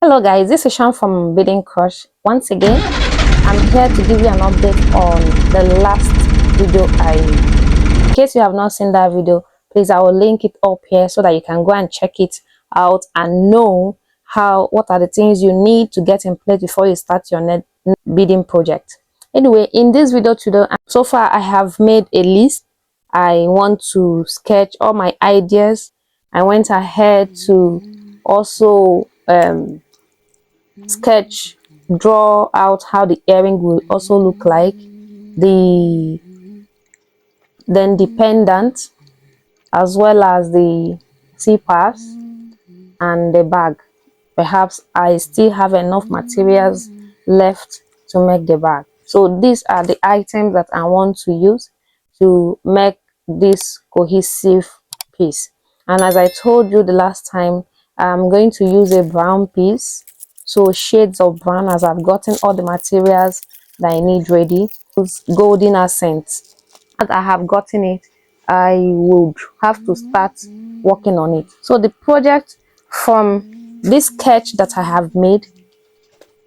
Hello guys, this is Sean from Beading Crush. Once again, I'm here to give you an update on the last video in case you have not seen that video, please I will link it up here so that you can go and check it out and know what are the things you need to get in place before you start your net beading project. Anyway, in this video today, so far I have made a list. I want to sketch all my ideas. I went ahead to also sketch, draw out how the earring will also look like, then the pendant, as well as the zippers and the bag. Perhaps I still have enough materials left to make the bag. So these are the items that I want to use to make this cohesive piece. And as I told you the last time, I'm going to use a brown piece, so shades of brown, as I've gotten all the materials that I need ready. Golden accent, as I have gotten it, I would have to start working on it. So the project, from this sketch that I have made,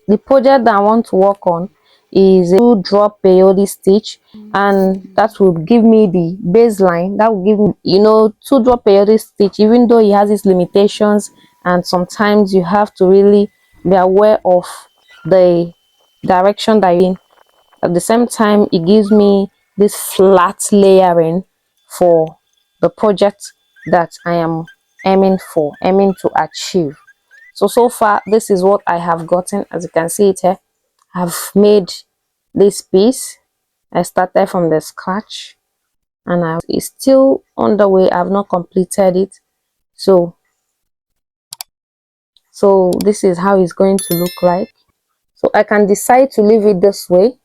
the project that I want to work on is a 2-drop peyote stitch, and that will give me the baseline. That will give me, 2-drop peyote stitch, even though it has its limitations, and sometimes you have to really be aware of the direction that you're in. At the same time, it gives me this flat layering for the project that I am aiming to achieve. So far, this is what I have gotten. As you can see it here, I've made this piece. I started from the scratch, and it's still on the way. I've not completed it. So this is how it's going to look like. So I can decide to leave it this way,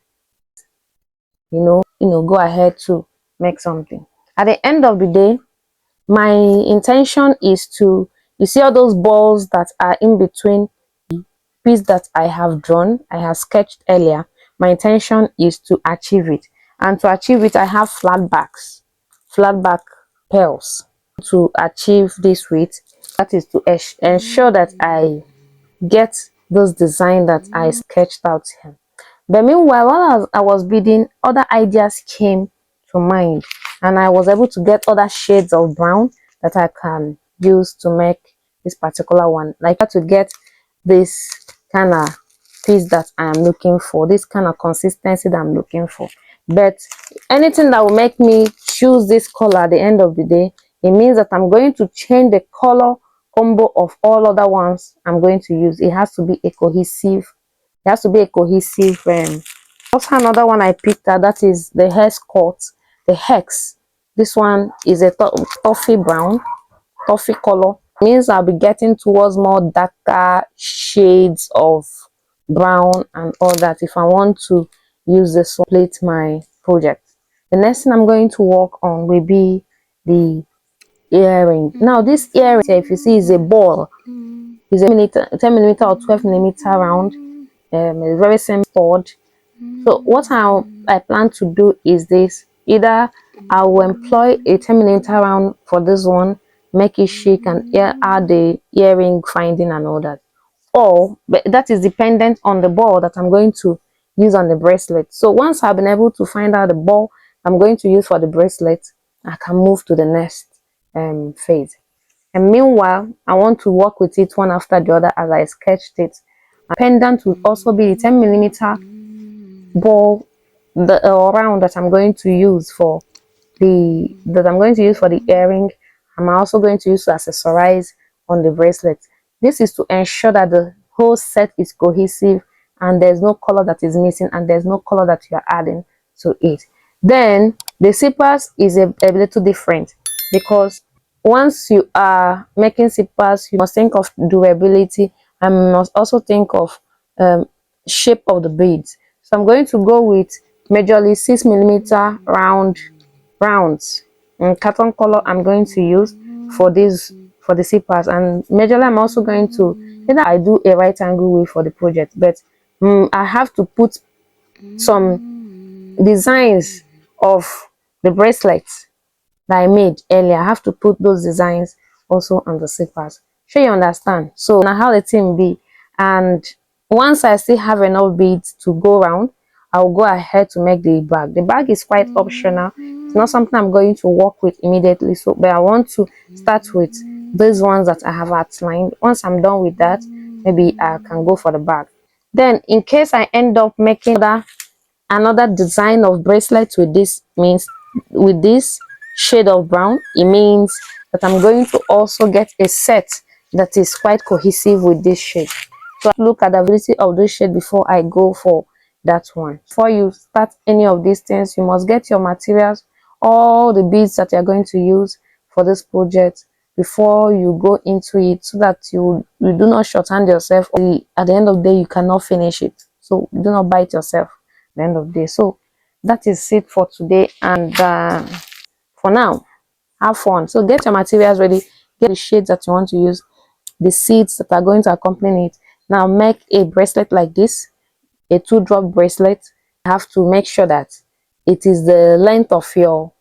go ahead to make something. At the end of the day, my intention is to, you see all those balls that are in between the piece that I have drawn, I have sketched earlier. My intention is to achieve it, and to achieve it I have flat back pearls to achieve this with. That is to ensure that I get those design that I sketched out here. But meanwhile, while I was beading, other ideas came to mind, and I was able to get other shades of brown that I can use to make this particular one. Like to get this kind of piece that I am looking for, this kind of consistency that I'm looking for. But anything that will make me choose this color at the end of the day, it means that I'm going to change the color combo of all other ones I'm going to use. It has to be a cohesive. It has to be a cohesive. Also, another one I picked out, that is the hair skirt, the hex. This one is a toffee brown, toffee color. It means I'll be getting towards more darker shades of brown and all that if I want to use this to complete my project. The next thing I'm going to work on will be the earring. Now this earring, if you see, is a ball. It's a 10 millimeter or 12 millimeter round. It's very simple. So what I plan to do is this: either I will employ a 10 millimeter round for this one, make it chic, and add the earring finding and all that, or but that is dependent on the ball that I'm going to use on the bracelet. So once I've been able to find out the ball I'm going to use for the bracelet, I can move to the next phase. And meanwhile, I want to work with it one after the other as I sketched it. A pendant will also be the 10 millimeter ball, the round that I'm going to use for the earring. I'm also going to use to accessorize on the bracelet. This is to ensure that the whole set is cohesive and there's no color that is missing and there's no color that you are adding to it. Then the zippers is a little different, because once you are making zippers, you must think of durability and must also think of shape of the beads. So I'm going to go with majorly 6 millimeter rounds and carton color I'm going to use for the zippers. And majorly I'm also going to, either I do a right angle way for the project, but I have to put some designs of the bracelets that I made earlier. I have to put those designs also on the zippers. Sure you understand? So now how the thing be, And once I still have enough beads to go around, I'll go ahead to make the bag. The bag is quite optional. It's not something I'm going to work with immediately, so but I want to start with these ones that I have outlined. Once I'm done with that, maybe I can go for the bag. Then in case I end up making another design of bracelet with this, means with this shade of brown, it means that I'm going to also get a set that is quite cohesive with this shade. So I look at the availability of this shade before I go for that one. Before you start any of these things, you must get your materials, all the beads that you're going to use for this project before you go into it, so that you do not shorthand yourself, or at the end of the day you cannot finish it. So do not bite yourself at the end of the day. So that is it for today, and for now, have fun. So get your materials ready, get the shades that you want to use, the seeds that are going to accompany it. Now make a bracelet like this, a 2-drop bracelet. You have to make sure that it is the length of your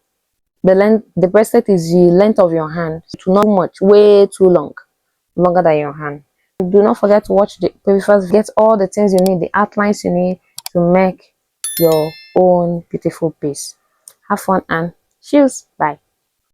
the bracelet is the length of your hand. To not much, way too long, longer than your hand. Do not forget to watch the previous, get all the things you need, the outlines you need to make your own beautiful piece. Have fun and cheers. Bye.